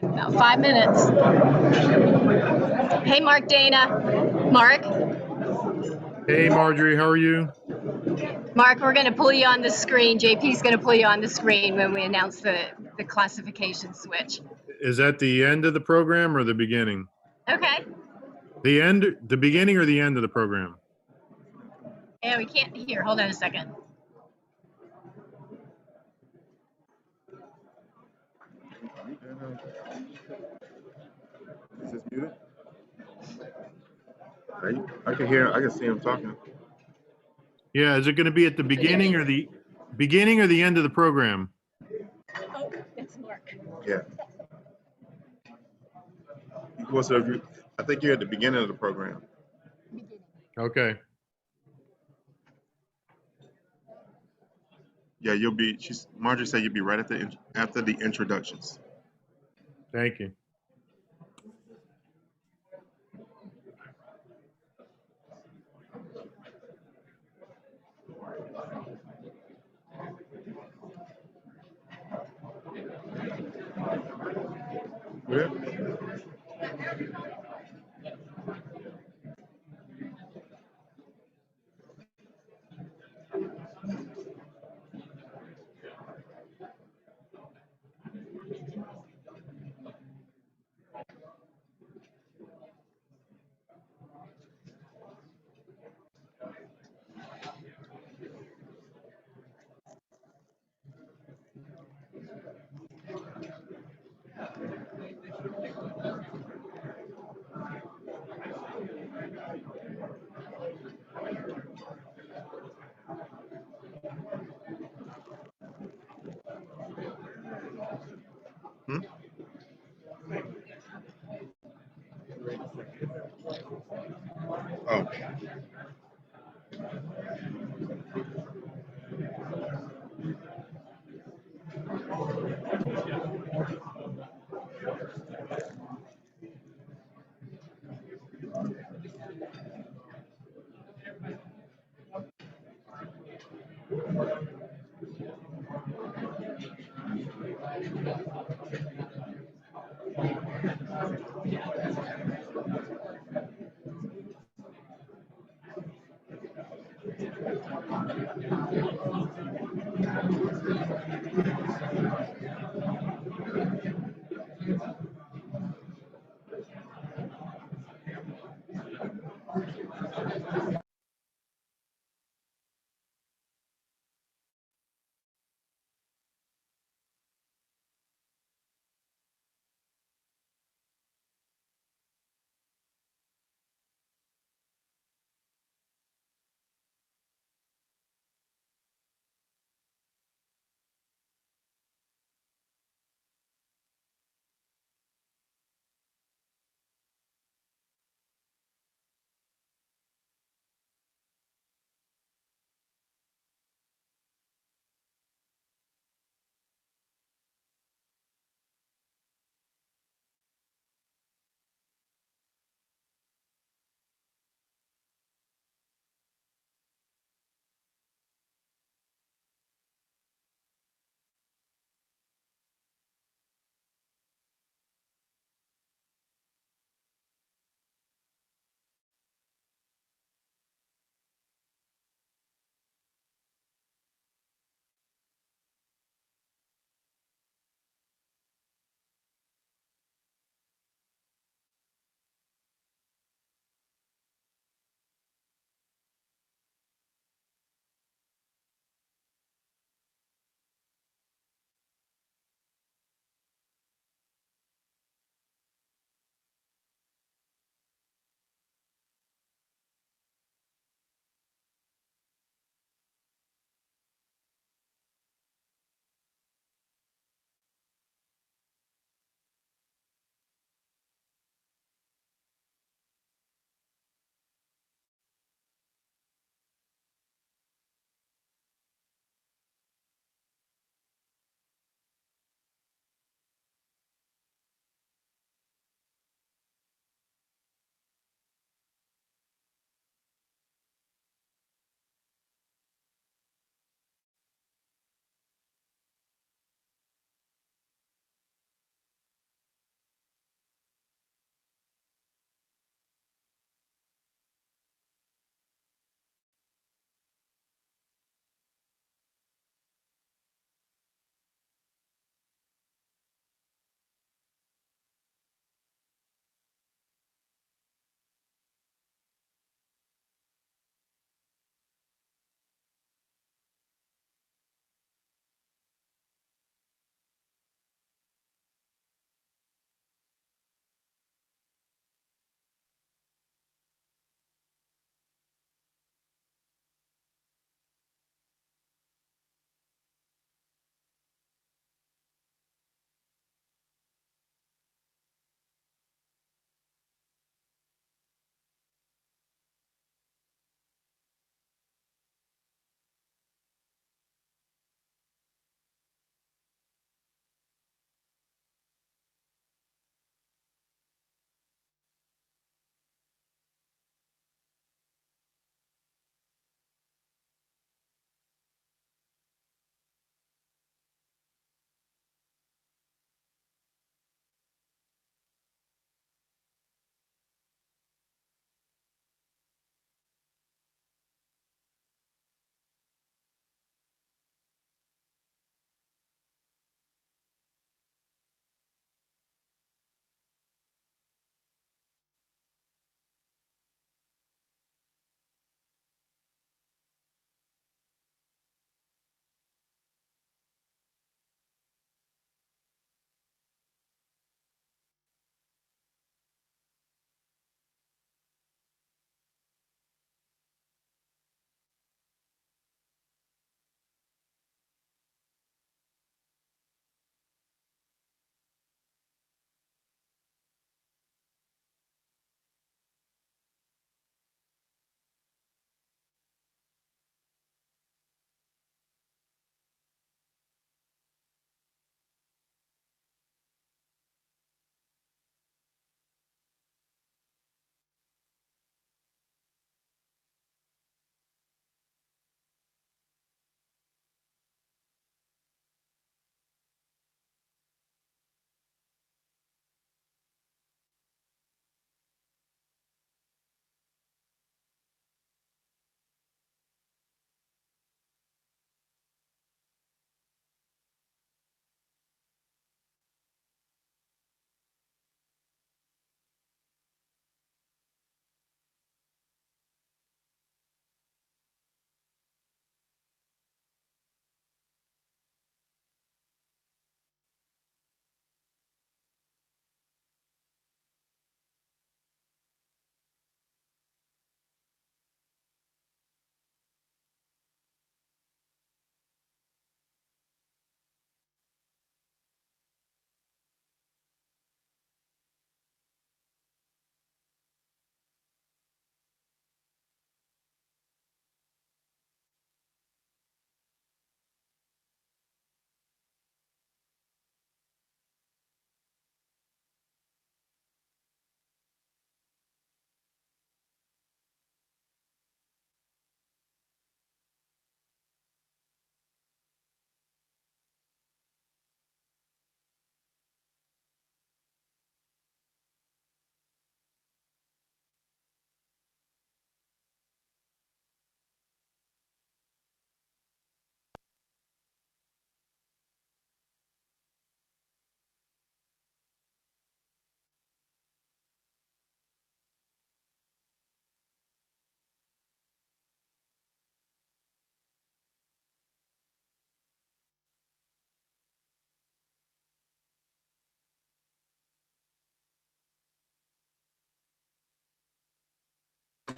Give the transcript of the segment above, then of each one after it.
About 5 minutes. Hey, Mark, Dana. Mark? Hey, Marjorie, how are you? Mark, we're going to pull you on the screen. JP's going to pull you on the screen when we announce the classification switch. Is that the end of the program or the beginning? Okay. The beginning or the end of the program? Yeah, we can't hear. Hold on a second. Is this muted? I can hear. I can see him talking. Yeah, is it going to be at the beginning or the end of the program? Oh, it's Mark. Yeah. I think you're at the beginning of the program. Okay. Yeah, you'll be. Marjorie said you'll be right after the introductions. Thank you. Yeah. Hmm? Oh.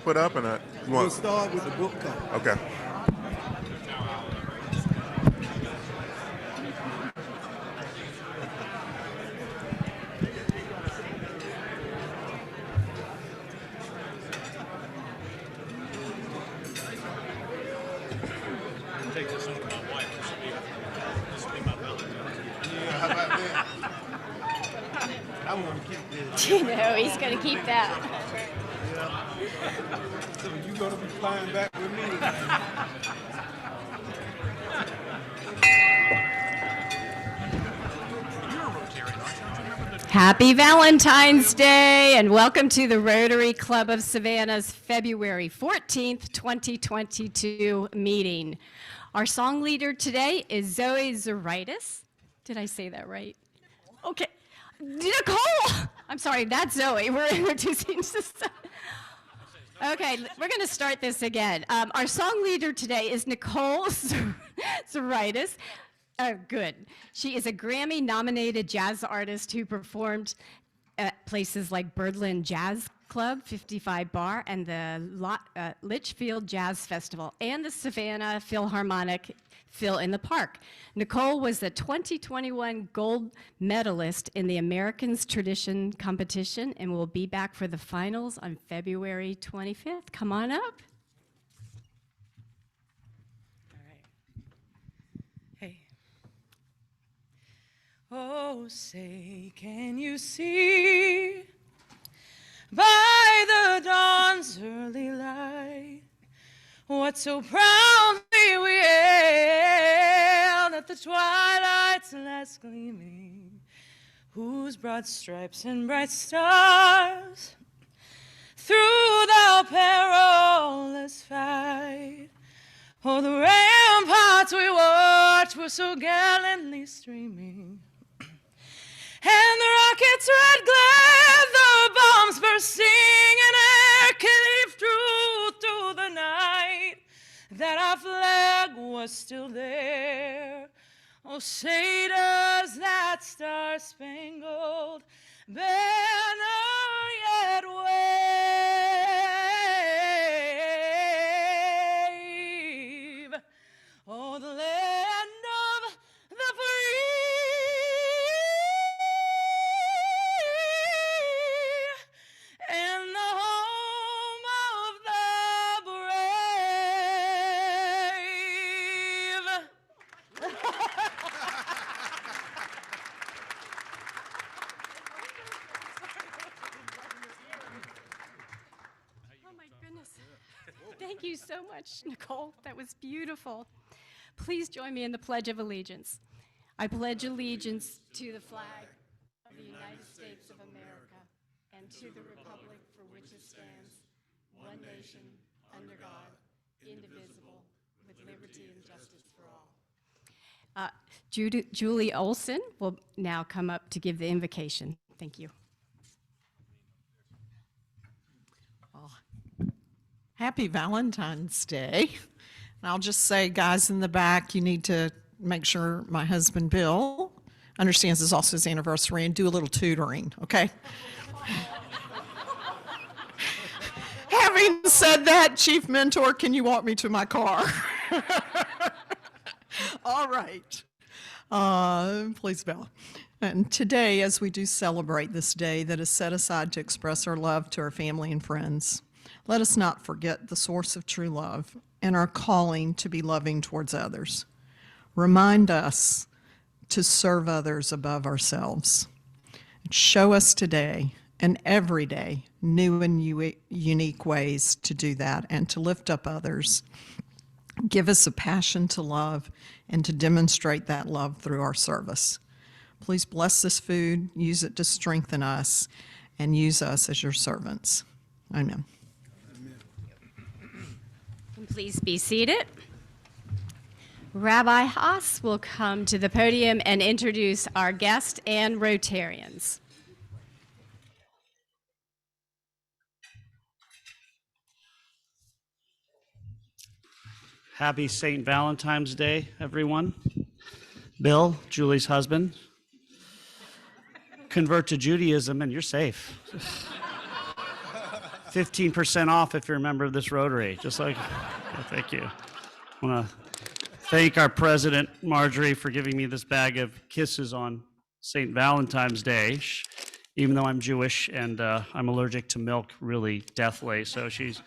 put up and you We'll want? start with the book cover. Okay. Yeah, how about that? I want to keep this. You know, he's going to keep that. So you gonna be flying back with me? Happy Valentine's Day and welcome to the Rotary Club of Savannah's February 14th, 2022 meeting. Our song leader today is Zoe Zaritis. Did I say that right? Okay. Nicole! I'm sorry, that's Zoe. We're introducing this. Okay, we're going to start this again. Our song leader today is Nicole Zaritis. Good. She is a Grammy-nominated jazz artist who performed at places like Birdland Jazz Club, 55 Bar, and the Litchfield Jazz Festival, and the Savannah Philharmonic Phil in the Park. Nicole was the 2021 gold medalist in the Americans Tradition competition and will be back for the finals on February 25th. Come on up. Hey. Oh, say, can you see by the dawn's early light what so proudly we hailed at the twilight's last gleaming, whose broad stripes and bright stars through the perilous fight, oh, the ramparts we watched were so gallantly streaming, and the rocket's red glare, the bombs bursting in air, cleaved through the night, that our flag was still there. Oh, say does that star-spangled banner yet wave? Oh, the land of the free and the home of the brave. Oh my goodness. Thank you so much, Nicole. That was beautiful. Please join me in the Pledge of Allegiance. I pledge allegiance to the flag of the United States of America and to the republic for which it stands, one nation, under God, indivisible, with liberty and justice for all. Julie Olson will now come up to give the invocation. Thank you. Happy Valentine's Day. And I'll just say, guys in the back, you need to make sure my husband Bill understands it's also his anniversary and do a little tutoring, okay? Having said that, Chief Mentor, can you walk me to my car? All right. Please, Bella. And today, as we do celebrate this day that is set aside to express our love to our family and friends, let us not forget the source of true love and our calling to be loving towards others. Remind us to serve others above ourselves. Show us today and every day new and unique ways to do that and to lift up others. Give us a passion to love and to demonstrate that love through our service. Please bless this food, use it to strengthen us, and use us as your servants. Amen. Please be seated. Rabbi Haas will come to the podium and introduce our guest and Rotarians. Happy St. Valentine's Day, everyone. Bill, Julie's husband, convert to Judaism and you're safe. 15% off if you're a member of this Rotary. Just like, yeah, thank you. I want to thank our president, Marjorie, for giving me this bag of kisses on St. Valentine's Day, even though I'm Jewish and I'm allergic to milk really deathly. So she's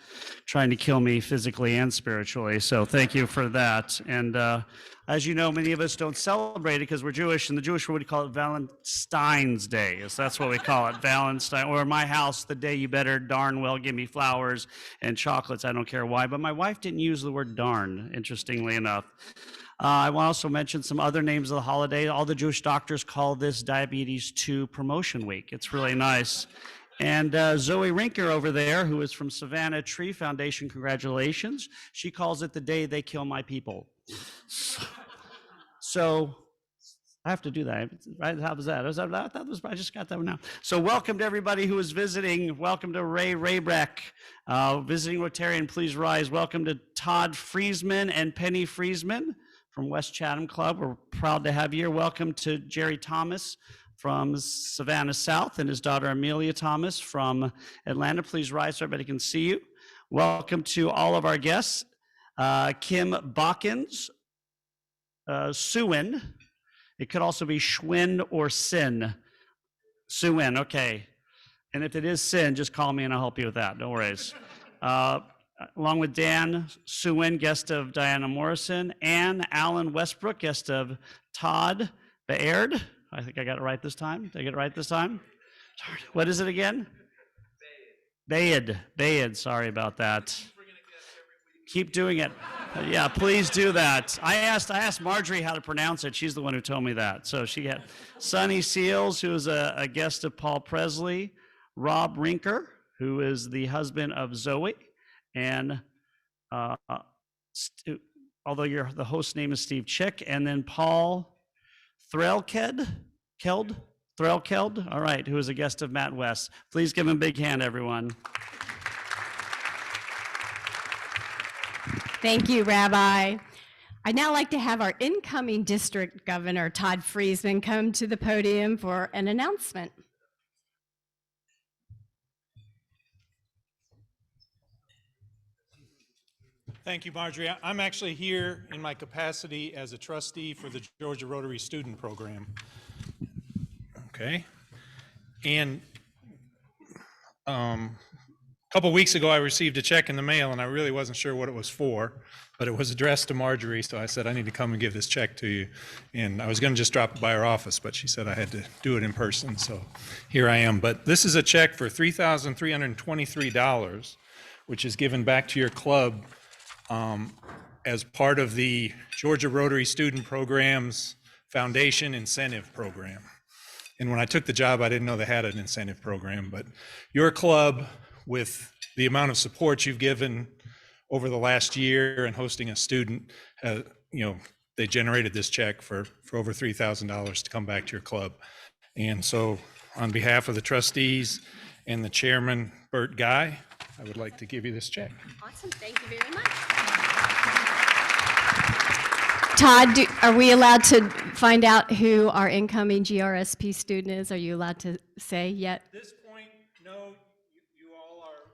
trying to kill me physically and spiritually. So thank you for that. And as you know, many of us don't celebrate it because we're Jewish. In the Jewish world, we call it Valentine's Day. So that's what we call it, Valentine. Or in my house, the day you better darn well give me flowers and chocolates. I don't care why. But my wife didn't use the word darn, interestingly enough. I will also mention some other names of the holiday. All the Jewish doctors call this Diabetes 2 Promotion Week. It's really nice. And Zoe Rinker over there, who is from Savannah Tree Foundation, congratulations. She calls it the day they kill my people. So I have to do that, right? How was that? I just got that one now. So welcome to everybody who is visiting. Welcome to Ray Raybeck, visiting Rotarian, please rise. Welcome to Todd Friesman and Penny Friesman from West Chatham Club. We're proud to have you here. Welcome to Jerry Thomas from Savannah South and his daughter Amelia Thomas from Atlanta. Please rise so everybody can see you. Welcome to all of our guests. Kim Bockins, Suin. It could also be Schwinn or Sin. Suin, okay. And if it is Sin, just call me and I'll help you with that. No worries. Along with Dan Suin, guest of Diana Morrison, and Alan Westbrook, guest of Todd Baird. I think I got it right this time. Did I get it right this time? What is it again? Bayed. Sorry about that. Keep doing it. Yeah, please do that. I asked Marjorie how to pronounce it. She's the one who told me that. So she had Sonny Seals, who is a guest of Paul Presley, Rob Rinker, who is the husband of Zoe, and although the host name is Steve Chick, and then Paul Threlkeld, all right, who is a guest of Matt West. Please give him a big hand, everyone. Thank you, Rabbi. I'd now like to have our incoming district governor, Todd Friesman, come to the podium for an announcement. Thank you, Marjorie. I'm actually here in my capacity as a trustee for the Georgia Rotary Student Program. Okay. And a couple weeks ago, I received a check in the mail, and I really wasn't sure what it was for, but it was addressed to Marjorie, so I said, I need to come and give this check to you. And I was going to just drop it by her office, but she said I had to do it in person, so here I am. But this is a check for $3,323, which is given back to your club as part of the Georgia Rotary Student Program's Foundation Incentive Program. And when I took the job, I didn't know they had an incentive program, but your club, with the amount of support you've given over the last year and hosting a student, they generated this check for over $3,000 to come back to your club. And so on behalf of the trustees and the chairman, Bert Guy, I would like to give you this check. Awesome, thank you very much. Todd, are we allowed to find out who our incoming GRSP student is? Are you allowed to say yet? At this point, no, you all are,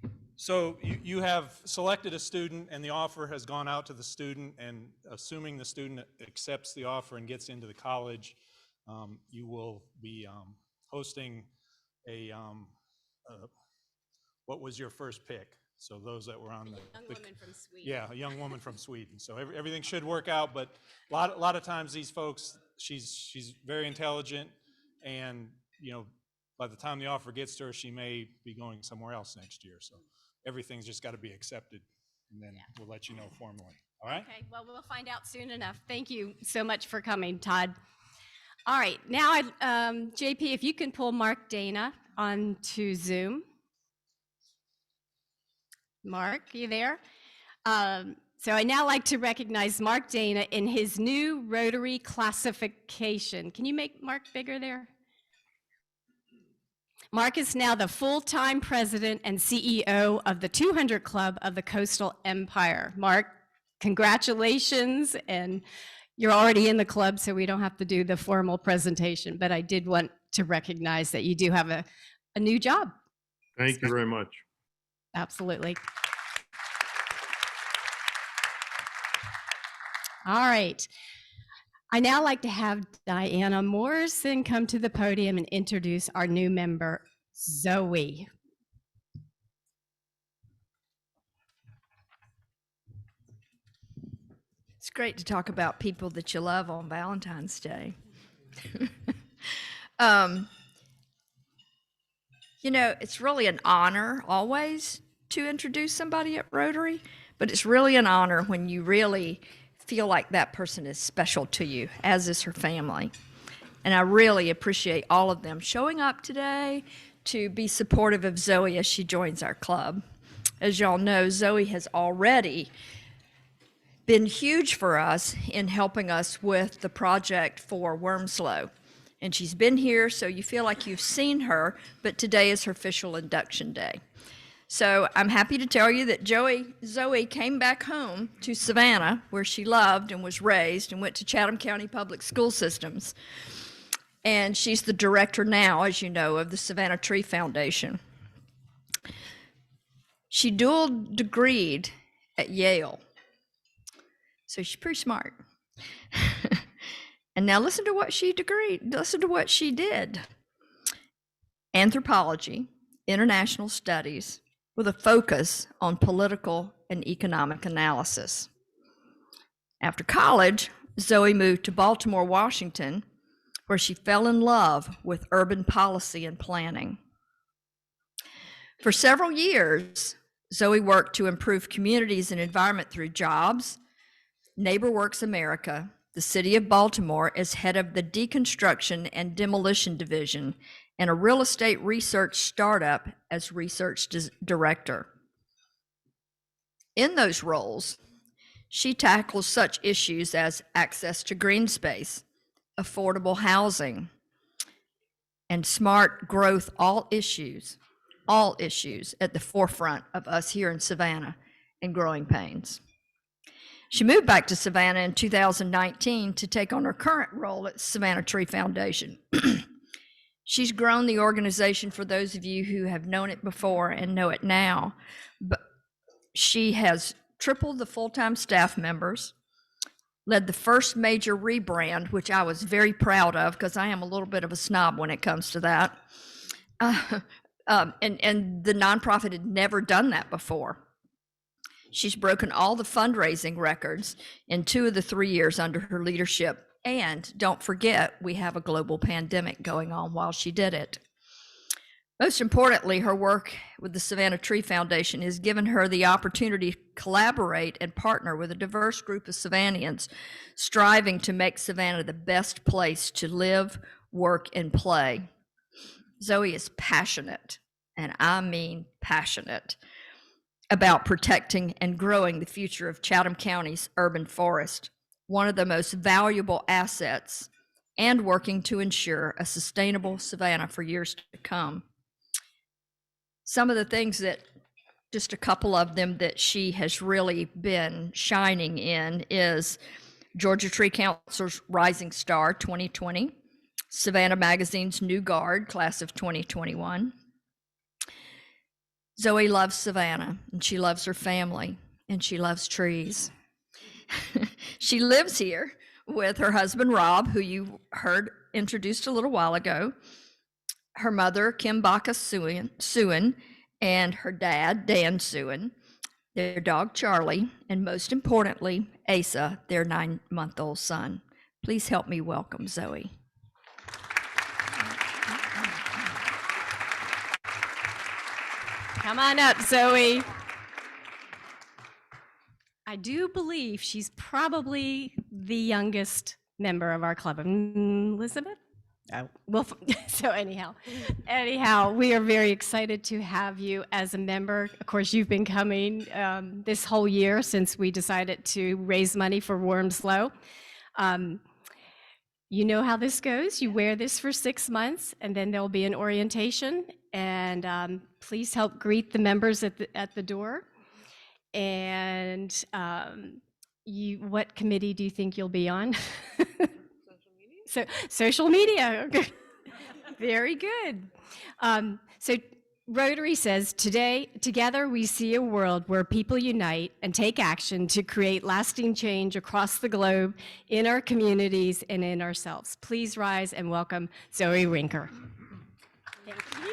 no. So you have selected a student and the offer has gone out to the student, and assuming the student accepts the offer and gets into the college, you will be hosting what was your first pick? So those that were on the young woman from Sweden. Yeah, a young woman from Sweden. So everything should work out, but a lot of times these folks, she's very intelligent, and by the time the offer gets to her, she may be going somewhere else next year. So everything's just got to be accepted, and then we'll let you know formally. All right? Okay, well, we'll find out soon enough. Thank you so much for coming, Todd. All right, now, JP, if you can pull Mark Dana onto Zoom. Mark, are you there? So I now like to recognize Mark Dana in his new Rotary classification. Can you make Mark bigger there? Mark is now the full-time president and CEO of the 200 Club of the Coastal Empire. Mark, congratulations, and You're already in the club, so we don't have to do the formal presentation, but I did want to recognize that you do have a new job. Thank you very much. Absolutely. All right. I now like to have Diana Morrison come to the podium and introduce our new member, Zoe. It's great to talk about people that you love on Valentine's Day. You know, it's really an honor always to introduce somebody at Rotary, but it's really an honor when you really feel like that person is special to you, as is her family. And I really appreciate all of them showing up today to be supportive of Zoe as she joins our club. As y'all know, Zoe has already been huge for us in helping us with the project for Wormslow. And she's been here, so you feel like you've seen her, but today is her official induction day. So I'm happy to tell you that Zoe came back home to Savannah, where she loved and was raised, and went to Chatham County Public School Systems. And she's the director now, as you know, of the Savannah Tree Foundation. She dual degreed at Yale, so she's pretty smart. And now listen to what she did. Anthropology, international studies, with a focus on political and economic analysis. After college, Zoe moved to Baltimore, Washington, where she fell in love with urban policy and planning. For several years, Zoe worked to improve communities and environment through jobs, NeighborWorks America, the city of Baltimore, as head of the Deconstruction and Demolition Division, and a real estate research startup as research director. In those roles, she tackles such issues as access to green space, affordable housing, and smart growth, all issues at the forefront of us here in Savannah and Growing Pains. She moved back to Savannah in 2019 to take on her current role at Savannah Tree Foundation. She's grown the organization, for those of you who have known it before and know it now, but she has tripled the full-time staff members, led the first major rebrand, which I was very proud of because I am a little bit of a snob when it comes to that. And the nonprofit had never done that before. She's broken all the fundraising records in 2 of the 3 years under her leadership. And don't forget, we have a global pandemic going on while she did it. Most importantly, her work with the Savannah Tree Foundation has given her the opportunity to collaborate and partner with a diverse group of Savannahans, striving to make Savannah the best place to live, work, and play. Zoe is passionate, and I mean passionate, about protecting and growing the future of Chatham County's urban forest, one of the most valuable assets, and working to ensure a sustainable Savannah for years to come. Some of the things that, just a couple of them that she has really been shining in is Georgia Tree Council's Rising Star 2020, Savannah Magazine's New Guard, class of 2021. Zoe loves Savannah, and she loves her family, and she loves trees. She lives here with her husband, Rob, who you heard introduced a little while ago, her mother, Kim Baca Suen, and her dad, Dan Suen, their dog, Charlie, and most importantly, Asa, their 9-month-old son. Please help me welcome Zoe. Come on up, Zoe. I do believe she's probably the youngest member of our club. Elizabeth? Oh, well, so anyhow, we are very excited to have you as a member. Of course, you've been coming this whole year since we decided to raise money for Wormslow. You know how this goes. You wear this for 6 months, and then there'll be an orientation. And please help greet the members at the door. And what committee do you think you'll be on? So social media. Okay. Very good. So Rotary says, together we see a world where people unite and take action to create lasting change across the globe, in our communities and in ourselves. Please rise and welcome Zoe Winker. Thank you.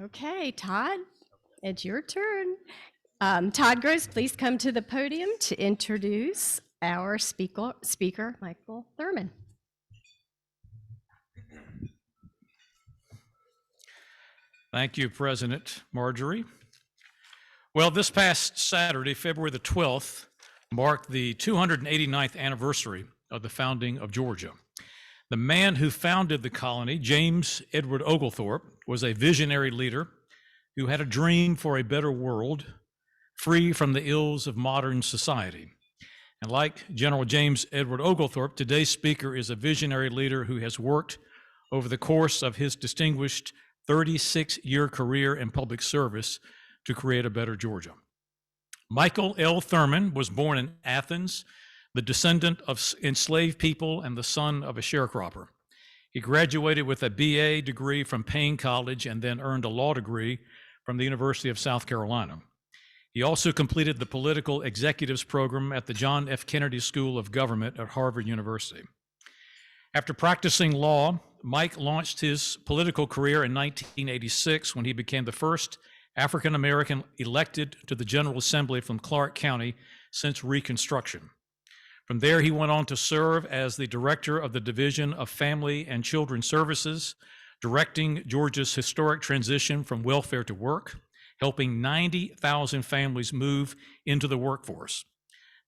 Okay, Todd, it's your turn. Todd Gross, please come to the podium to introduce our speaker, Michael Thurmond. Thank you, President Marjorie. Well, this past Saturday, February the 12th, marked the 289th anniversary of the founding of Georgia. The man who founded the colony, James Edward Oglethorpe, was a visionary leader who had a dream for a better world, free from the ills of modern society. And like General James Edward Oglethorpe, today's speaker is a visionary leader who has worked over the course of his distinguished 36-year career in public service to create a better Georgia. Michael L. Thurmond was born in Athens, the descendant of enslaved people and the son of a sharecropper. He graduated with a BA degree from Payne College and then earned a law degree from the University of South Carolina. He also completed the Political Executives Program at the John F. Kennedy School of Government at Harvard University. After practicing law, Mike launched his political career in 1986 when he became the first African American elected to the General Assembly from Clark County since Reconstruction. From there, he went on to serve as the director of the Division of Family and Children Services, directing Georgia's historic transition from welfare to work, helping 90,000 families move into the workforce.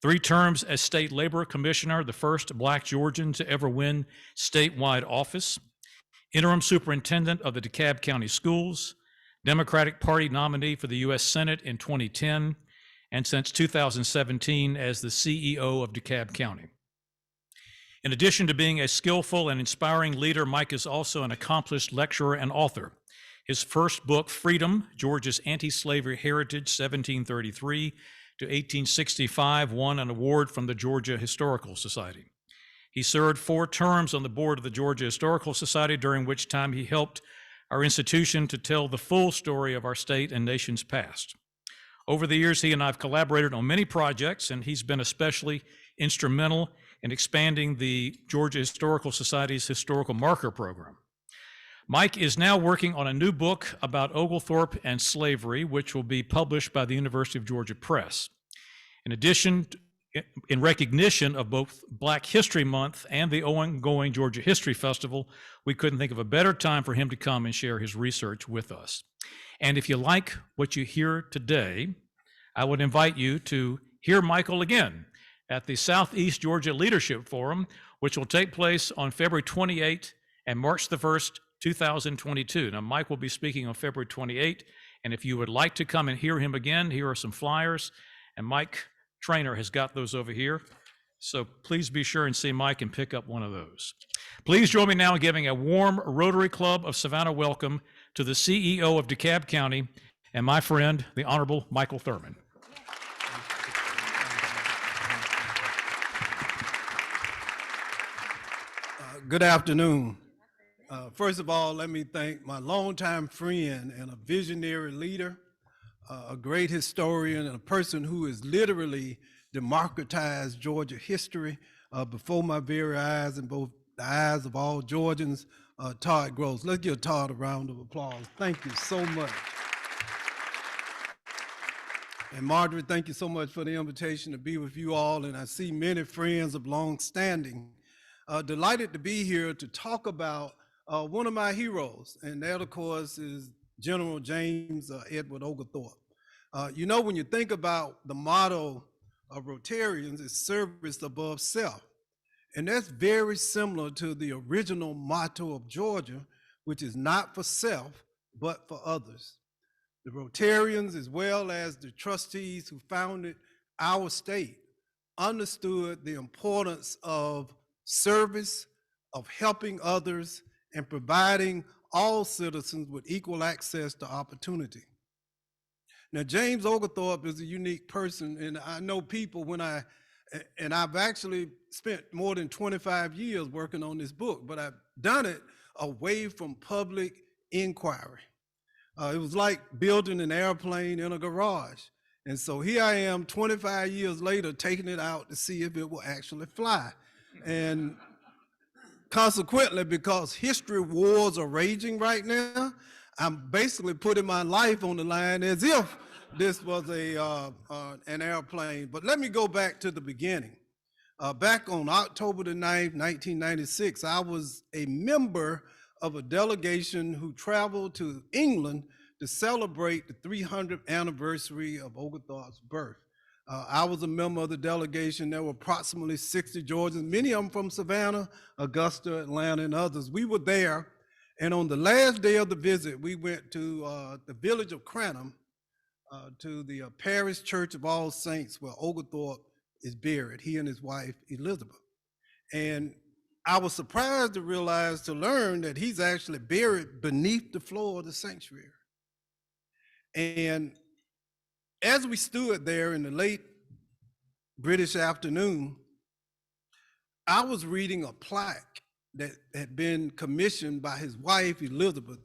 3 terms as state labor commissioner, the first Black Georgian to ever win statewide office, interim superintendent of the DeKalb County Schools, Democratic Party nominee for the U.S. Senate in 2010, and since 2017 as the CEO of DeKalb County. In addition to being a skillful and inspiring leader, Mike is also an accomplished lecturer and author. His first book, Freedom, Georgia's Anti-Slavery Heritage, 1733 to 1865, won an award from the Georgia Historical Society. He served 4 terms on the board of the Georgia Historical Society, during which time he helped our institution to tell the full story of our state and nation's past. Over the years, he and I have collaborated on many projects, and he's been especially instrumental in expanding the Georgia Historical Society's Historical Marker Program. Mike is now working on a new book about Oglethorpe and slavery, which will be published by the University of Georgia Press. In addition, in recognition of both Black History Month and the ongoing Georgia History Festival, we couldn't think of a better time for him to come and share his research with us. And if you like what you hear today, I would invite you to hear Michael again at the Southeast Georgia Leadership Forum, which will take place on February 28 and March the 1st, 2022. Now, Mike will be speaking on February 28, and if you would like to come and hear him again, here are some flyers, and Mike Trainer has got those over here. So please be sure and see Mike and pick up one of those. Please join me now in giving a warm Rotary Club of Savannah welcome to the CEO of DeKalb County and my friend, the Honorable Michael Thurmond. Good afternoon. First of all, let me thank my longtime friend and a visionary leader, a great historian, and a person who has literally democratized Georgia history before my very eyes and both the eyes of all Georgians, Todd Gross. Let's give Todd a round of applause. Thank you so much. And Marjorie, thank you so much for the invitation to be with you all. And I see many friends of long standing. Delighted to be here to talk about one of my heroes, and that, of course, is General James Edward Oglethorpe. You know, when you think about the motto of Rotarians, it's service above self. And that's very similar to the original motto of Georgia, which is not for self, but for others. The Rotarians, as well as the trustees who founded our state, understood the importance of service of helping others and providing all citizens with equal access to opportunity. Now, James Oglethorpe is a unique person, and I know people I've actually spent more than 25 years working on this book, but I've done it away from public inquiry. It was like building an airplane in a garage. And so here I am 25 years later, taking it out to see if it will actually fly. And consequently, because history wars are raging right now, I'm basically putting my life on the line as if this was an airplane. But let me go back to the beginning. Back on October the 9th, 1996, I was a member of a delegation who traveled to England to celebrate the 300th anniversary of Oglethorpe's birth. I was a member of the delegation. There were approximately 60 Georgians, many of them from Savannah, Augusta, Atlanta, and others. We were there, and on the last day of the visit, we went to the village of Cranham, to the Parish Church of All Saints, where Oglethorpe is buried, he and his wife, Elizabeth. And I was surprised to learn that he's actually buried beneath the floor of the sanctuary. And as we stood there in the late British afternoon, I was reading a plaque that had been commissioned by his wife, Elizabeth,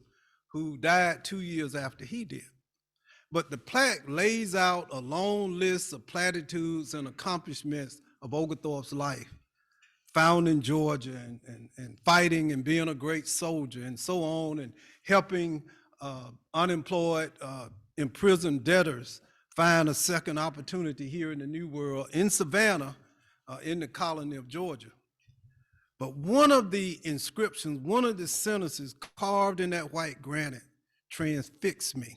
who died 2 years after he did. But the plaque lays out a long list of platitudes and accomplishments of Oglethorpe's life, founding Georgia and fighting and being a great soldier and so on, and helping unemployed, imprisoned debtors find a second opportunity here in the New World, in Savannah, in the colony of Georgia. But one of the inscriptions, one of the sentences carved in that white granite transfixed me.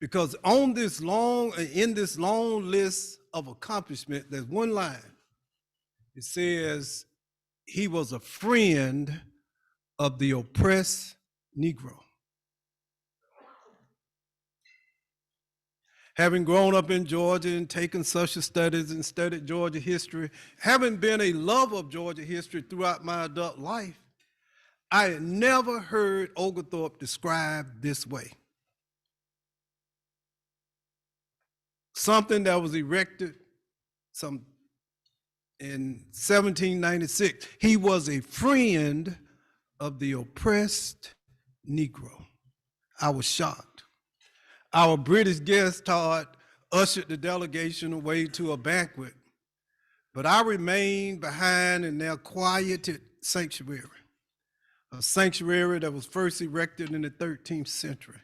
Because in this long list of accomplishments, there's one line. It says, he was a friend of the oppressed Negro. Having grown up in Georgia and taken social studies and studied Georgia history, having been a lover of Georgia history throughout my adult life, I had never heard Oglethorpe described this way. Something that was erected in 1796. He was a friend of the oppressed Negro. I was shocked. Our British guest, Todd, ushered the delegation away to a banquet, but I remained behind in their quieted sanctuary, a sanctuary that was first erected in the 13th century.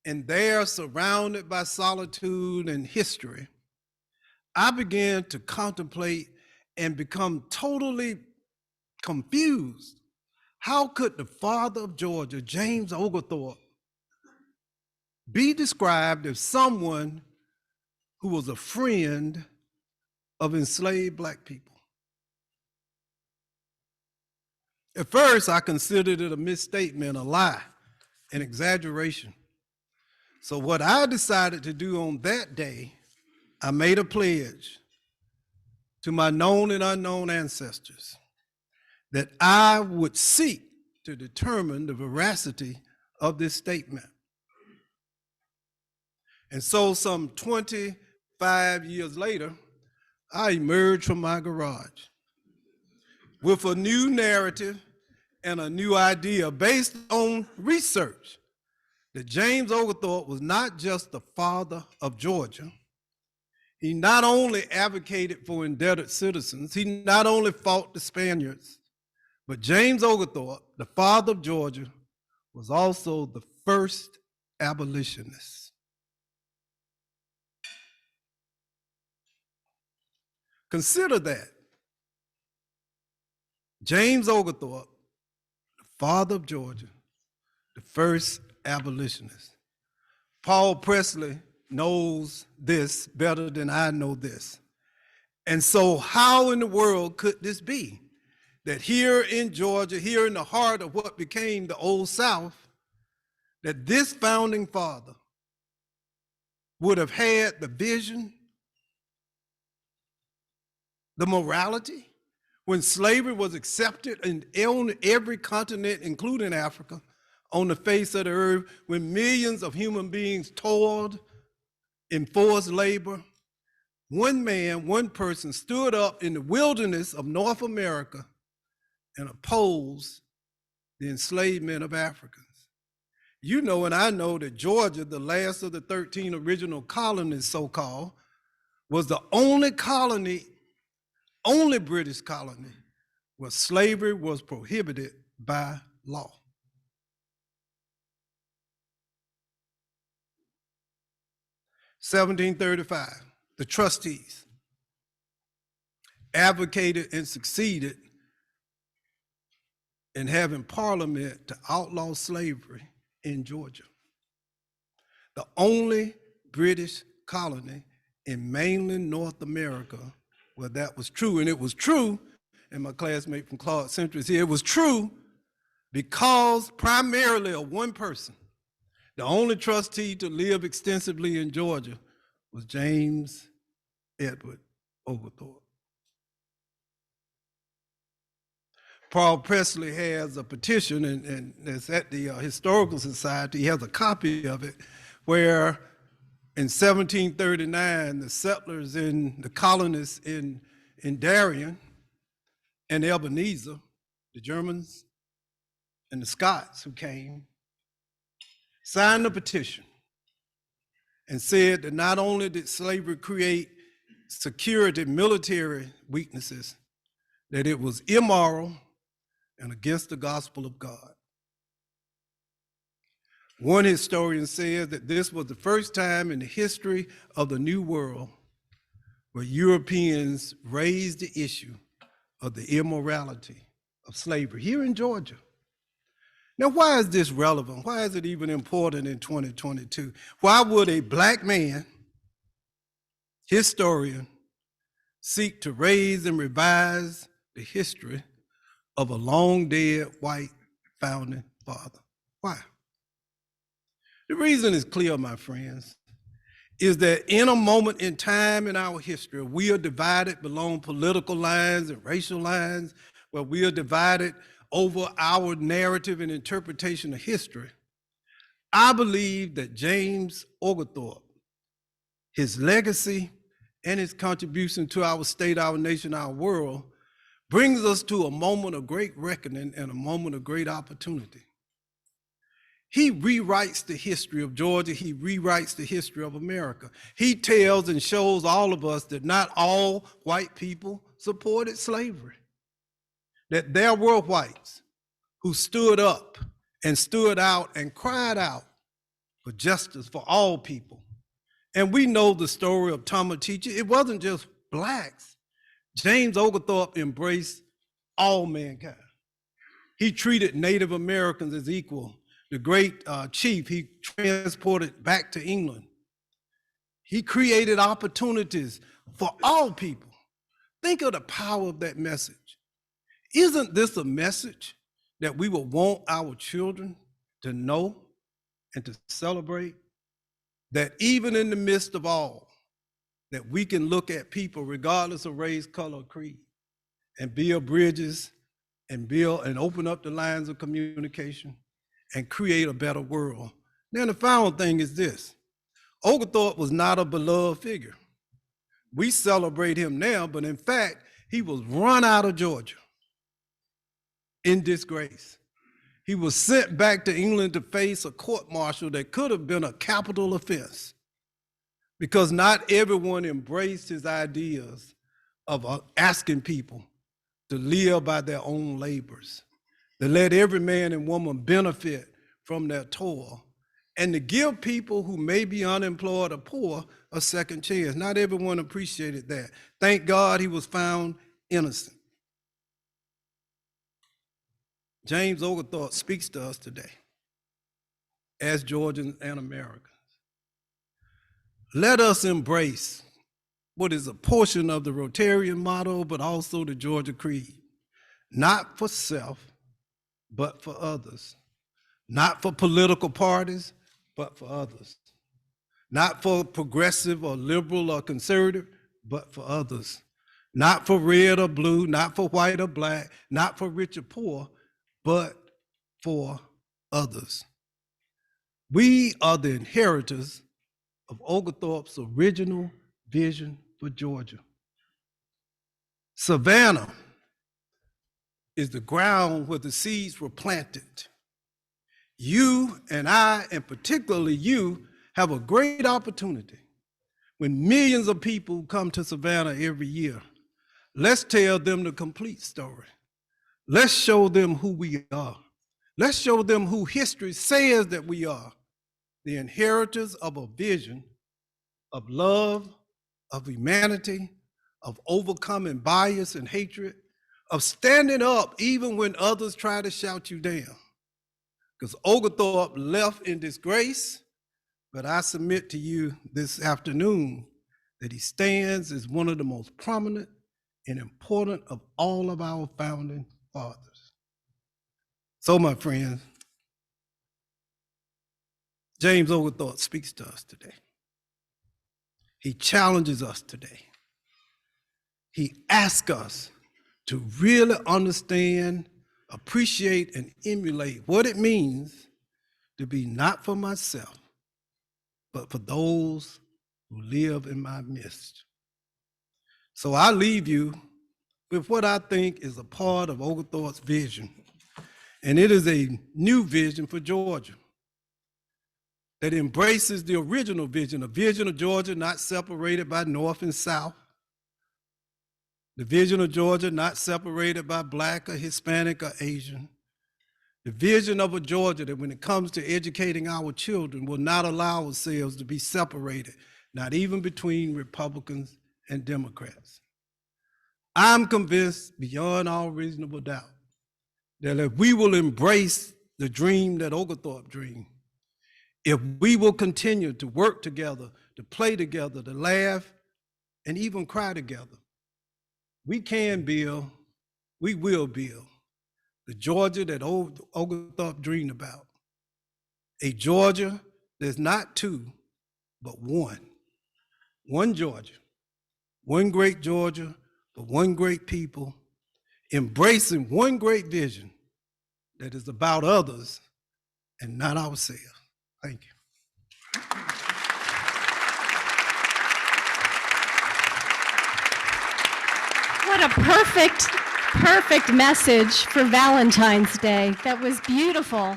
And there, surrounded by solitude and history, I began to contemplate and become totally confused. How could the father of Georgia, James Oglethorpe, be described as someone who was a friend of enslaved Black people? At first, I considered it a misstatement, a lie, an exaggeration. So what I decided to do on that day, I made a pledge to my known and unknown ancestors that I would seek to determine the veracity of this statement. And so some 25 years later, I emerged from my garage with a new narrative and a new idea based on research that James Oglethorpe was not just the father of Georgia. He not only advocated for indebted citizens, he not only fought the Spaniards, but James Oglethorpe, the father of Georgia, was also the first abolitionist. Consider that. James Oglethorpe, the father of Georgia, the first abolitionist. Paul Presley knows this better than I know this. And so how in the world could this be that here in Georgia, here in the heart of what became the Old South, that this founding father would have had the vision, the morality, when slavery was accepted on every continent, including Africa, on the face of the earth, when millions of human beings toiled in forced labor, one man, one person stood up in the wilderness of North America and opposed the enslavement of Africans. You know, and I know that Georgia, the last of the 13 original colonies, so-called, was the only colony, only British colony, where slavery was prohibited by law. (1735), the trustees advocated and succeeded in having Parliament to outlaw slavery in Georgia, the only British colony in mainland North America where that was true. And it was true, and my classmate from Clark Central is here, it was true because primarily of one person. The only trustee to live extensively in Georgia was James Edward Oglethorpe. Paul Presley has a petition, and it's at the Historical Society. He has a copy of it, where in 1739, the settlers in the colonists in Darien and Ebenezer, the Germans and the Scots who came, signed a petition and said that not only did slavery create security, military weaknesses, that it was immoral and against the gospel of God. One historian says that this was the first time in the history of the New World where Europeans raised the issue of the immorality of slavery here in Georgia. Now, why is this relevant? Why is it even important in 2022? Why would a Black man, historian, seek to raise and revise the history of a long dead white founding father? Why? The reason is clear, my friends, is that in a moment in time in our history, we are divided along political lines and racial lines, where we are divided over our narrative and interpretation of history. I believe that James Oglethorpe, his legacy and his contribution to our state, our nation, our world, brings us to a moment of great reckoning and a moment of great opportunity. He rewrites the history of Georgia. He rewrites the history of America. He tells and shows all of us that not all white people supported slavery, that there were whites who stood up and stood out and cried out for justice for all people. And we know the story of Tamatecha. It wasn't just Blacks. James Oglethorpe embraced all mankind. He treated Native Americans as equal. The great chief, he transported back to England. He created opportunities for all people. Think of the power of that message. Isn't this a message that we would want our children to know and to celebrate? That even in the midst of all, that we can look at people regardless of race, color, or creed, and build bridges and build and open up the lines of communication and create a better world. Then the final thing is this: Oglethorpe was not a beloved figure. We celebrate him now, but in fact, he was run out of Georgia in disgrace. He was sent back to England to face a court-martial that could have been a capital offense, because not everyone embraced his ideas of asking people to live by their own labors, to let every man and woman benefit from their toil, and to give people who may be unemployed or poor a second chance. Not everyone appreciated that. Thank God he was found innocent. James Oglethorpe speaks to us today as Georgians and Americans. Let us embrace what is a portion of the Rotarian motto, but also the Georgia Creed. Not for self, but for others. Not for political parties, but for others. Not for progressive or liberal or conservative, but for others. not for red or blue, not for white or black, not for rich or poor, but for others. We are the inheritors of Oglethorpe's original vision for Georgia. Savannah is the ground where the seeds were planted. You and I, and particularly you, have a great opportunity. When millions of people come to Savannah every year, let's tell them the complete story. Let's show them who we are. Let's show them who history says that we are, the inheritors of a vision of love, of humanity, of overcoming bias and hatred, of standing up even when others try to shout you down. Because Oglethorpe left in disgrace, but I submit to you this afternoon that he stands as one of the most prominent and important of all of our founding fathers. So, my friends, James Oglethorpe speaks to us today. He challenges us today. He asks us to really understand, appreciate, and emulate what it means to be not for myself, but for those who live in my midst. So I leave you with what I think is a part of Oglethorpe's vision, and it is a new vision for Georgia that embraces the original vision, a vision of Georgia not separated by North and South, the vision of Georgia not separated by Black or Hispanic or Asian, the vision of a Georgia that when it comes to educating our children will not allow ourselves to be separated, not even between Republicans and Democrats. I'm convinced beyond all reasonable doubt that if we will embrace the dream that Oglethorpe dreamed, if we will continue to work together, to play together, to laugh, and even cry together, we can build, we will build the Georgia that Oglethorpe dreamed about. A Georgia that's not two, but one. One Georgia, one great Georgia, for one great people, embracing one great vision that is about others and not ourselves. Thank you. What a perfect message for Valentine's Day. That was beautiful.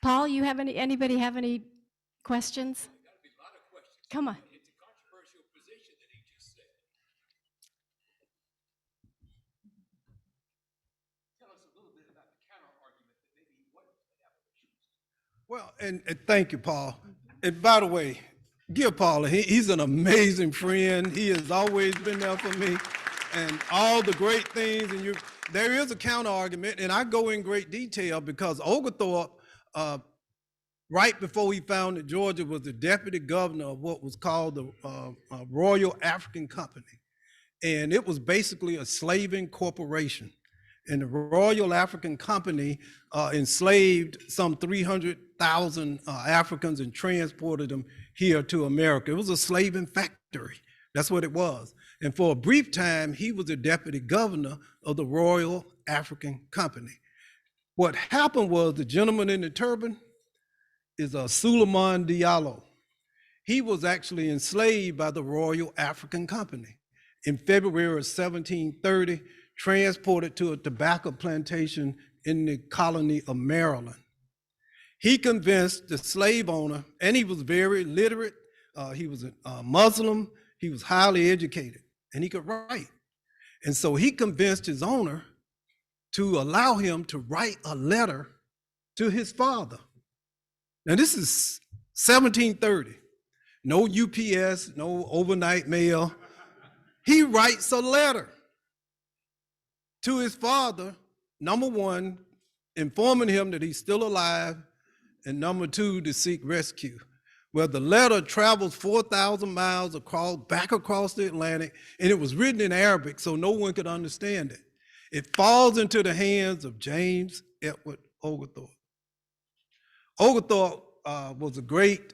Paul, anybody have any questions? Come on. Well, and thank you, Paul. And by the way, give Paul, he's an amazing friend. He has always been there for me and all the great things. And there is a counter argument, and I go in great detail because Oglethorpe, right before he founded Georgia, was the deputy governor of what was called the Royal African Company. And it was basically a slaving corporation. And the Royal African Company enslaved some 300,000 Africans and transported them here to America. It was a slaving factory. That's what it was. And for a brief time, he was the deputy governor of the Royal African Company. What happened was the gentleman in the turban is Suleiman Diallo. He was actually enslaved by the Royal African Company. In February of 1730, transported to a tobacco plantation in the colony of Maryland. He convinced the slave owner, and he was very literate, he was a Muslim, he was highly educated, and he could write. And so he convinced his owner to allow him to write a letter to his father. Now this is 1730, no UPS, no overnight mail. He writes a letter to his father, number one, informing him that he's still alive, and number two, to seek rescue. Well, the letter travels 4,000 miles back across the Atlantic, and it was written in Arabic, so no one could understand it. It falls into the hands of James Edward Oglethorpe. Oglethorpe was a great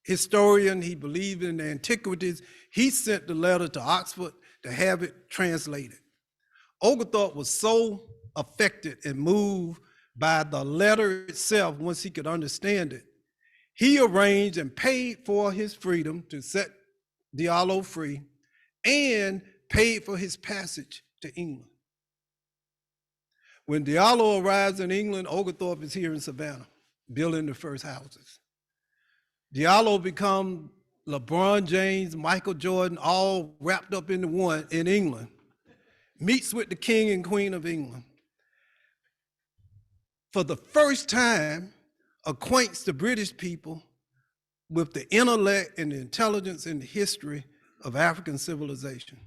historian. He believed in the antiquities. He sent the letter to Oxford to have it translated. Oglethorpe was so affected and moved by the letter itself, once he could understand it, he arranged and paid for his freedom to set Diallo free and paid for his passage to England. When Diallo arrives in England, Oglethorpe is here in Savannah, building the first houses. Diallo becomes LeBron James, Michael Jordan, all wrapped up into one in England, meets with the King and Queen of England. For the first time, acquaints the British people with the intellect and the intelligence and the history of African civilization.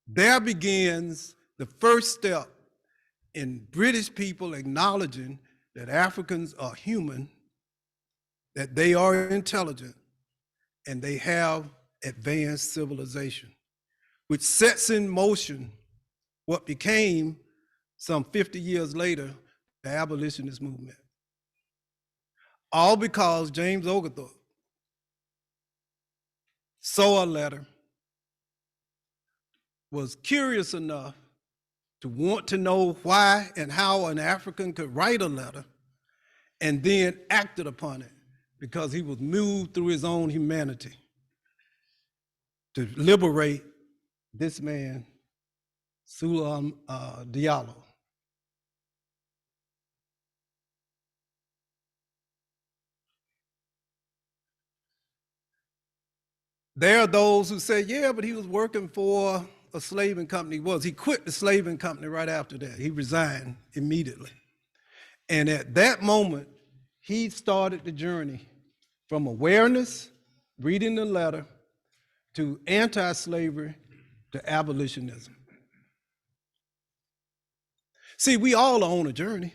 There begins the first step in British people acknowledging that Africans are human, that they are intelligent, and they have advanced civilization, which sets in motion what became, some 50 years later, the abolitionist movement. All because James Oglethorpe saw a letter, was curious enough to want to know why and how an African could write a letter, and then acted upon it because he was moved through his own humanity to liberate this man, Sulam Diallo. There are those who say, yeah, but he was working for a slaving company. He quit the slaving company right after that. He resigned immediately. And at that moment, he started the journey from awareness, reading the letter, to anti-slavery, to abolitionism. See, we all are on a journey.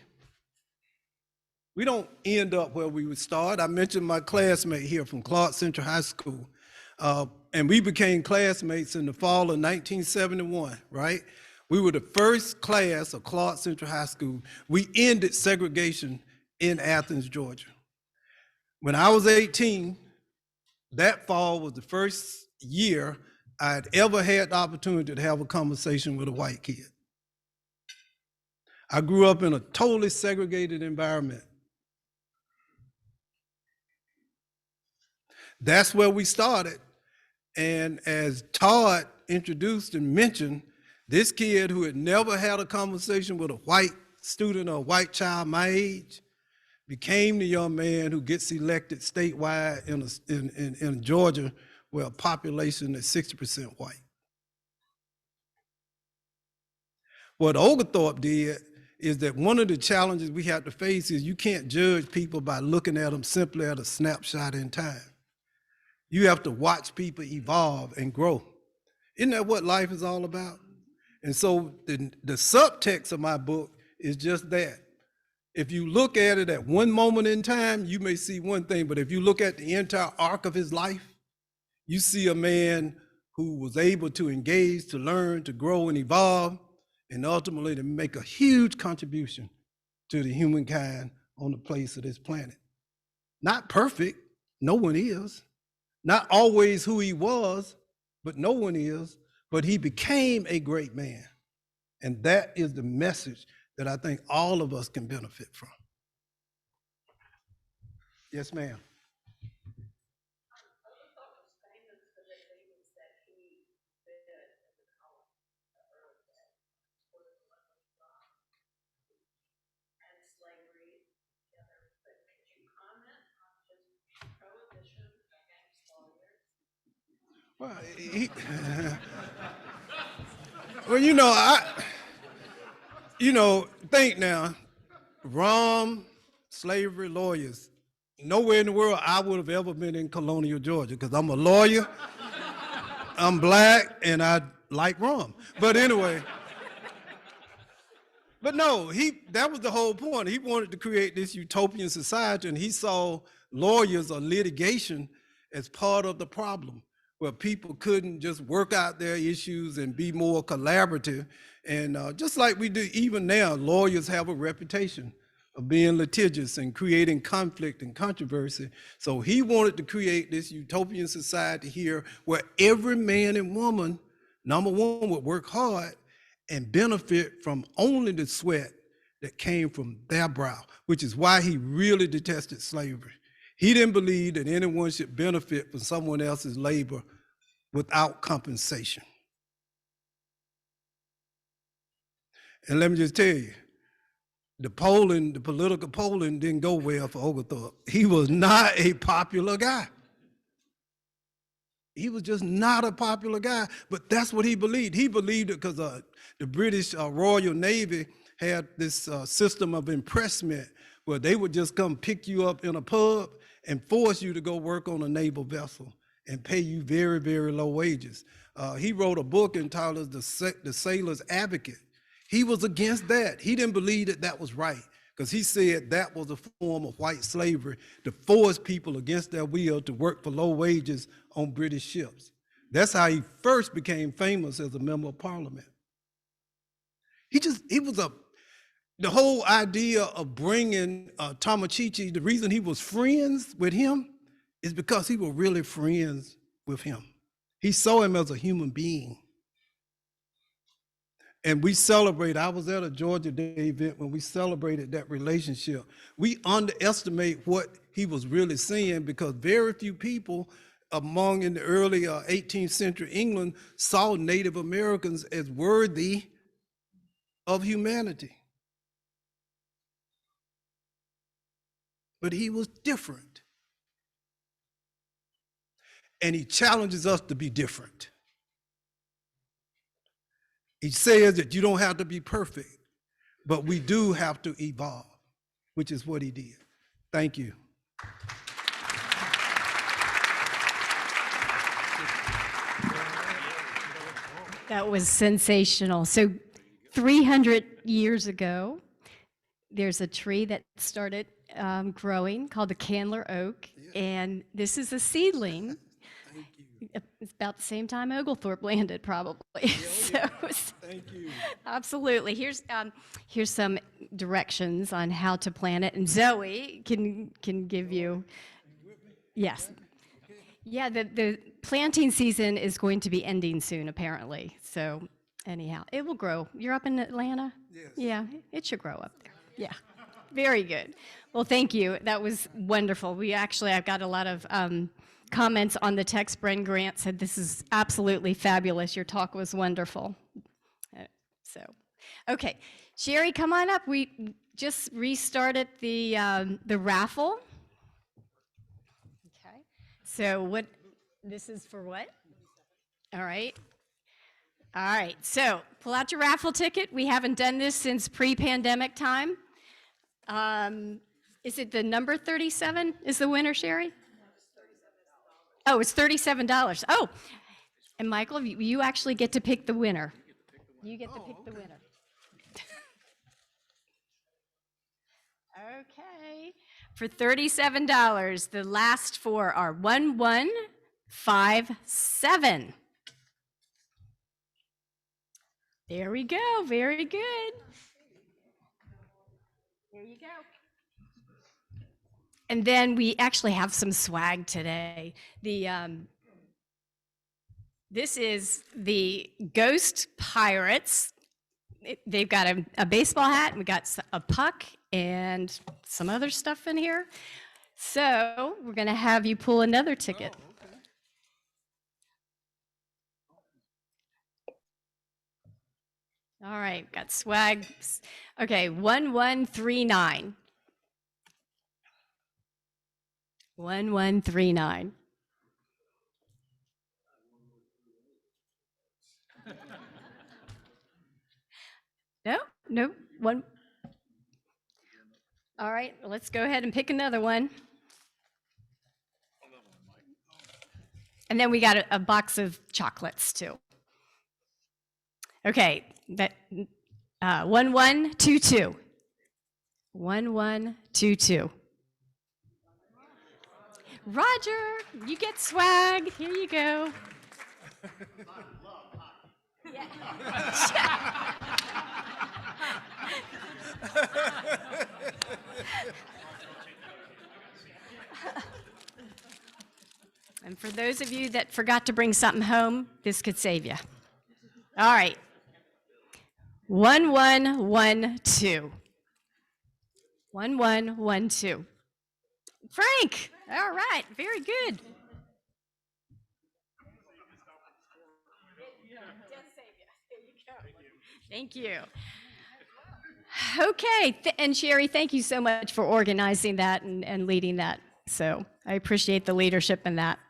We don't end up where we would start. I mentioned my classmate here from Clark Central High School. And we became classmates in the fall of 1971, right? We were the first class of Clark Central High School. We ended segregation in Athens, Georgia. When I was 18, that fall was the first year I had ever had the opportunity to have a conversation with a white kid. I grew up in a totally segregated environment. That's where we started. And as Todd introduced and mentioned, this kid who had never had a conversation with a white student or a white child my age became the young man who gets elected statewide in Georgia, where a population is 60% white. What Oglethorpe did is that one of the challenges we have to face is you can't judge people by looking at them simply at a snapshot in time. You have to watch people evolve and grow. Isn't that what life is all about? And so the subtext of my book is just that. If you look at it at one moment in time, you may see one thing, but if you look at the entire arc of his life, you see a man who was able to engage, to learn, to grow and evolve, and ultimately to make a huge contribution to the humankind on the place of this planet. Not perfect, no one is. Not always who he was, but no one is, but he became a great man. And that is the message that I think all of us can benefit from. Yes, ma'am. Well, think now, rum, slavery, lawyers. Nowhere in the world I would have ever been in colonial Georgia because I'm a lawyer, I'm Black, and I like rum. But anyway, but no, that was the whole point. He wanted to create this utopian society, and he saw lawyers or litigation as part of the problem, where people couldn't just work out their issues and be more collaborative. And just like we do even now, lawyers have a reputation of being litigious and creating conflict and controversy. So he wanted to create this utopian society here where every man and woman, number one, would work hard and benefit from only the sweat that came from their brow, which is why he really detested slavery. He didn't believe that anyone should benefit from someone else's labor without compensation. And let me just tell you, the political polling didn't go well for Oglethorpe. He was not a popular guy. He was just not a popular guy, but that's what he believed. He believed it because the British Royal Navy had this system of impressment where they would just come pick you up in a pub and force you to go work on a naval vessel and pay you very, very low wages. He wrote a book entitled The Sailor's Advocate. He was against that. He didn't believe that that was right because he said that was a form of white slavery to force people against their will to work for low wages on British ships. That's how he first became famous as a member of parliament. The whole idea of bringing Tamachichi, the reason he was friends with him is because he was really friends with him. He saw him as a human being. And we celebrate, I was at a Georgia Day event when we celebrated that relationship. We underestimate what he was really seeing because very few people in the early 18th century England saw Native Americans as worthy of humanity. But he was different. And he challenges us to be different. He says that you don't have to be perfect, but we do have to evolve, which is what he did. Thank you. That was sensational. So 300 years ago, there's a tree that started growing called the Candler Oak, and this is a seedling. It's about the same time Oglethorpe landed, probably. Thank you. Absolutely. Here's some directions on how to plant it, and Zoe can give you. Yes. Yeah. The planting season is going to be ending soon, apparently. So anyhow, it will grow. You're up in Atlanta. Yes. Yeah, it should grow up there. Yeah. Very good. Well, thank you. That was wonderful. I've got a lot of comments on the text. Bren Grant said, "This is absolutely fabulous. Your talk was wonderful." Okay, Sherry, come on up. We just restarted the raffle. Okay, so this is for what? All right. So pull out your raffle ticket. We haven't done this since pre-pandemic time. Is it the number 37 is the winner, Sherry? Oh, it's $37. Oh, and Michael, you actually get to pick the winner. You get to pick the winner. Okay. For $37, the last four are 1157. There we go. Very good. There you go. And then we actually have some swag today. This is the Ghost Pirates. They've got a baseball hat, and we got a puck and some other stuff in here. So we're going to have you pull another ticket. All right, got swag. Okay, 1139. 1139. No, one. All right, let's go ahead and pick another one. And then we got a box of chocolates too. Okay, that 1122. 1122. Roger, you get swag. Here you go. for those of you that forgot to bring something home, this could save you. All right. 1112. 1112. Frank, all right, very good. Thank you. Okay, and Sherry, thank you so much for organizing that and leading that. So I appreciate the leadership in that.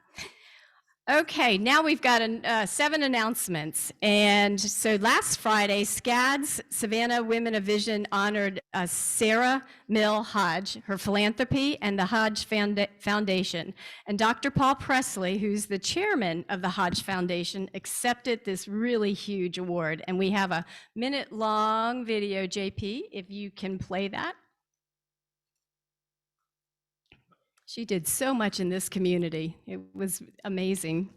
Okay, now we've got 7 announcements. And so last Friday, SCAD's Savannah Women of Vision honored Sarah Mill Hodge, her philanthropy, and the Hodge Foundation. And Dr. Paul Presley, who's the chairman of the Hodge Foundation, accepted this really huge award. And we have a minute-long video, JP, if you can play that. She did so much in this community. It was amazing.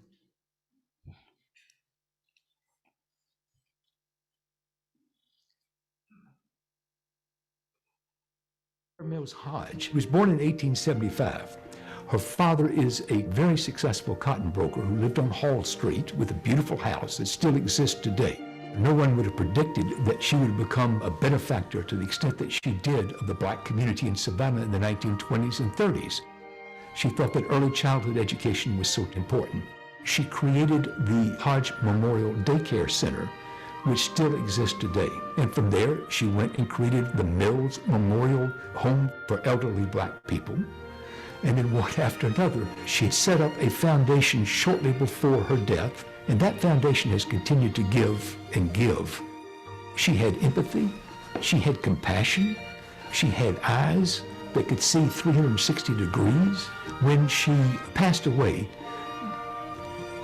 Mills Hodge was born in 1875. Her father is a very successful cotton broker who lived on Hall Street with a beautiful house that still exists today. No one would have predicted that she would become a benefactor to the extent that she did of the black community in Savannah in the 1920s and 30s. She thought that early childhood education was so important. She created the Hodge Memorial Daycare Center, which still exists today. And from there, she went and created the Mills Memorial Home for Elderly Black People. And then one after another, she set up a foundation shortly before her death, and that foundation has continued to give and give. She had empathy, she had compassion, she had eyes that could see 360 degrees. When she passed away,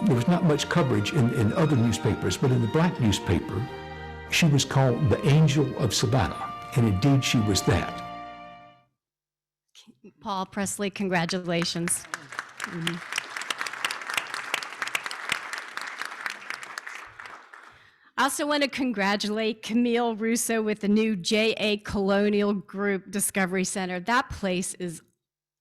there was not much coverage in other newspapers, but in the black newspaper, she was called the Angel of Savannah, and indeed she was that. Paul Presley, congratulations. Mm-hmm. I also want to congratulate Camille Russo with the new JA Colonial Group Discovery Center. That place is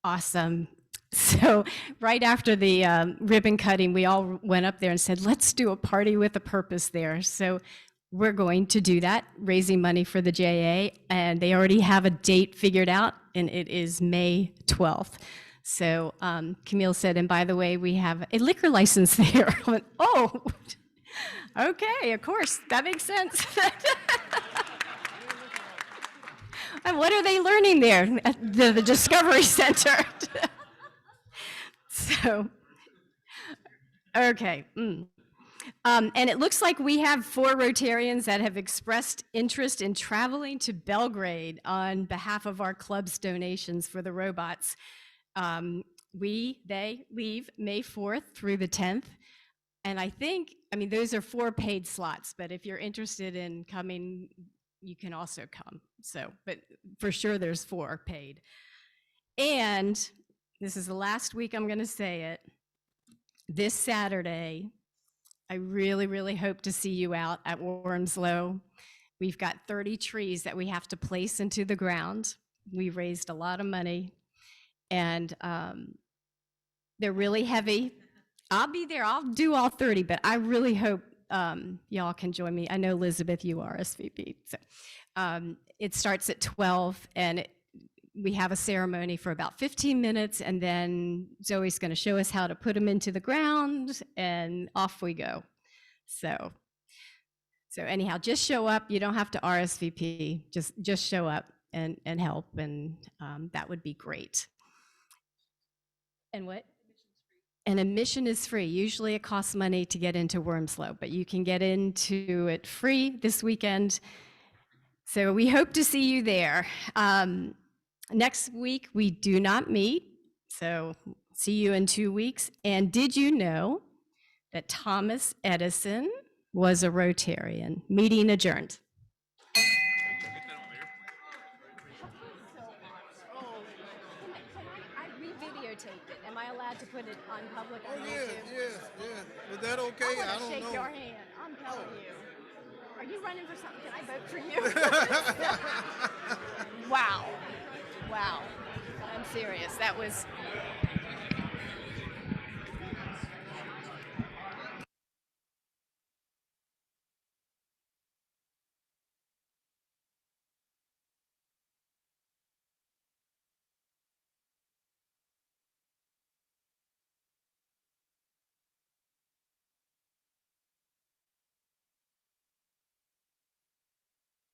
awesome. So right after the ribbon cutting, we all went up there and said, let's do a party with a purpose there. So we're going to do that, raising money for the JA, and they already have a date figured out, and it is May 12th. So Camille said, and by the way, we have a liquor license there. I went, oh, okay, of course, that makes sense. And what are they learning there at the Discovery Center? So, okay. And it looks like we have 4 Rotarians that have expressed interest in traveling to Belgrade on behalf of our club's donations for the robots. They leave May 4th through the 10th. And I mean, those are 4 paid slots, but if you're interested in coming, you can also come. So, but for sure there's 4 paid. And this is the last week I'm going to say it. This Saturday, I really, really hope to see you out at Wormslow. We've got 30 trees that we have to place into the ground. We raised a lot of money, and they're really heavy. I'll be there. I'll do all 30, but I really hope y'all can join me. I know, Elizabeth, you are SVP. So it starts at 12, and we have a ceremony for about 15 minutes, and then Zoe's going to show us how to put them into the ground, and off we go. So anyhow, just show up. You don't have to RSVP. Just show up and help, and that would be great. And what? And admission is free. Usually it costs money to get into Wormslow, but you can get into it free this weekend. So we hope to see you there. Next week, we do not meet, so see you in 2 weeks. And did you know that Thomas Edison was a Rotarian? Meeting adjourned. I re-videotaped it. Am I allowed to put it on public on YouTube? Yes. Is that okay? I want to shake your hand. I'm telling you. Are you running for something? Can I vote for you? Wow. I'm serious. That was